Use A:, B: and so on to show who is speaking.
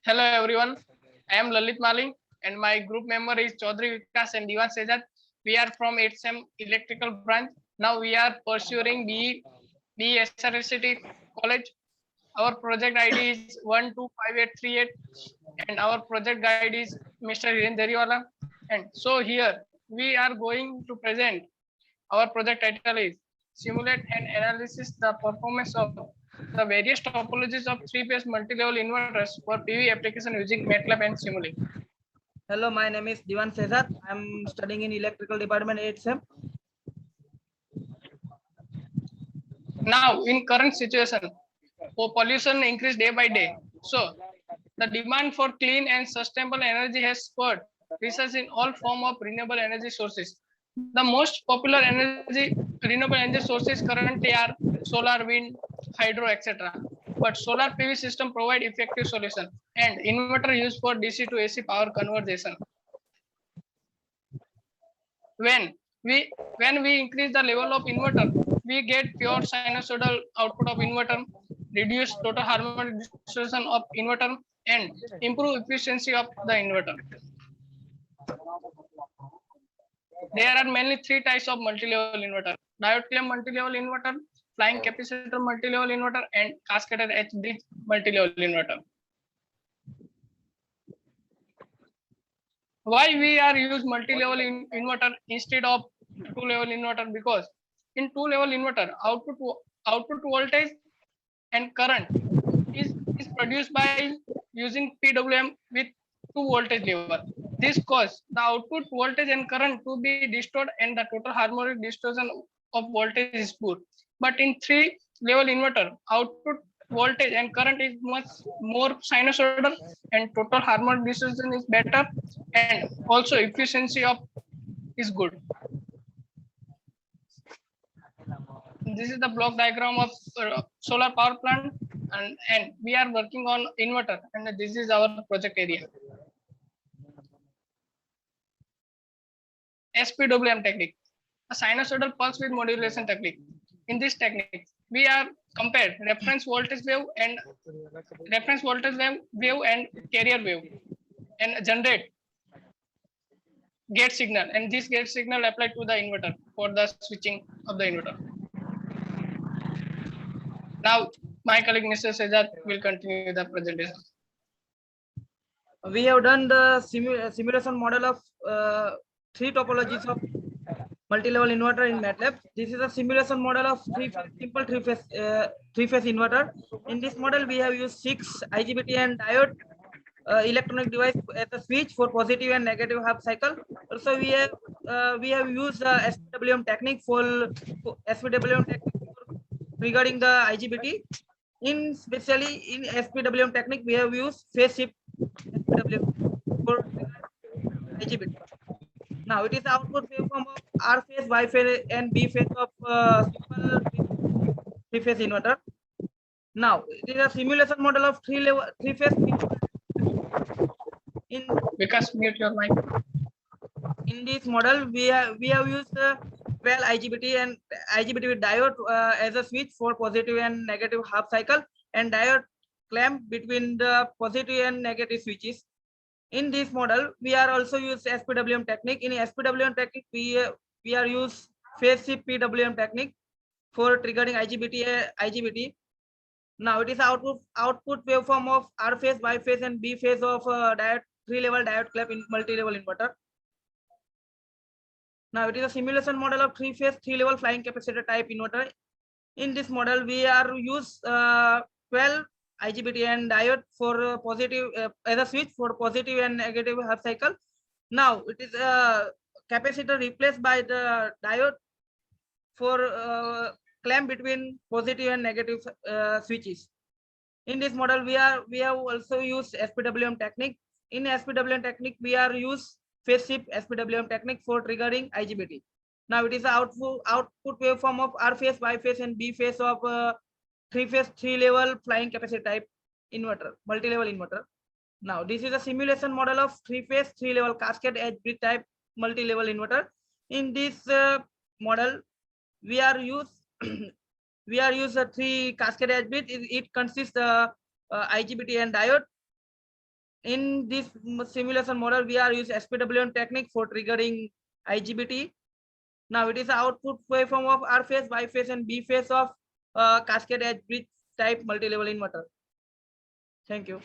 A: Hello everyone, I am Lalit Maling and my group member is Chaudhary Vikas and Diwan Sejat. We are from 8th Electrical branch. Now we are pursuing BE SRCT College. Our project ID is 125838 and our project guide is Mr. Hiren Dariwala. And so here we are going to present our project title is Simulate and Analysis the Performance of the various topologies of three-phase multi-level inverters for PV application using MATLAB and Simulink.
B: Hello, my name is Diwan Sejat. I'm studying in electrical department 8th sem.
A: Now, in current situation, pollution increased day by day. So, the demand for clean and sustainable energy has spurred research in all form of renewable energy sources. The most popular renewable energy sources currently are solar, wind, hydro, etc. But solar PV system provide effective solution and inverter used for DC to AC power conversion. When we increase the level of inverter, we get pure sinusoidal output of inverter, reduce total harmonic distortion of inverter, and improve efficiency of the inverter. There are mainly three types of multi-level inverter: diode clamp multi-level inverter, flying capacitor multi-level inverter, and cascaded H-bridge multi-level inverter. Why we are use multi-level inverter instead of two-level inverter? Because in two-level inverter, output voltage and current is produced by using PWM with two voltage level. This cause the output voltage and current to be distorted and the total harmonic distortion of voltage is poor. But in three-level inverter, output voltage and current is much more sinusoidal and total harmonic distortion is better and also efficiency of is good. This is the block diagram of solar power plant and we are working on inverter and this is our project area. SPWM technique, a sinusoidal pulse width modulation technique. In this technique, we are compare reference voltage wave and carrier wave and generate gate signal, and this gate signal applied to the inverter for the switching of the inverter. Now, my colleague Mr. Sejat will continue the presentation.
B: We have done the simulation model of three topologies of multi-level inverter in MATLAB. This is a simulation model of simple three-phase inverter. In this model, we have used 6 IGBT and diode electronic device as a switch for positive and negative half cycle. Also, we have used SPWM technique for regarding the IGBT. Especially in SPWM technique, we have used phase shift SPWM for IGBT. Now it is the output waveform of R phase, Y phase, and B phase of simple three-phase inverter. Now it is a simulation model of three-phase.
A: Because mute your mic.
B: In this model, we have used 12 IGBT and IGBT with diode as a switch for positive and negative half cycle, and diode clamp between the positive and negative switches. In this model, we are also use SPWM technique. In SPWM technique, we are use phase shift PWM technique for triggering IGBT. Now it is output waveform of R phase, Y phase, and B phase of diode three-level diode clamp in multi-level inverter. Now it is a simulation model of three-phase, three-level flying capacitor type inverter. In this model, we are use 12 IGBT and diode for positive as a switch for positive and negative half cycle. Now it is a capacitor replaced by the diode for clamp between positive and negative switches. In this model, we have also used SPWM technique. In SPWM technique, we are use phase shift SPWM technique for triggering IGBT. Now it is the output waveform of R phase, Y phase, and B phase of three-phase, three-level flying capacitor type inverter, multi-level inverter. Now this is a simulation model of three-phase, three-level cascade edge bridge type multi-level inverter. In this model, we are use a three cascade edge bridge. It consists IGBT and diode. in this simulation model, we are using SPWM technique for triggering IGBT. Now it is the output waveform of R phase, Y phase, and B phase of cascade edge bridge type multi-level inverter. Thank you.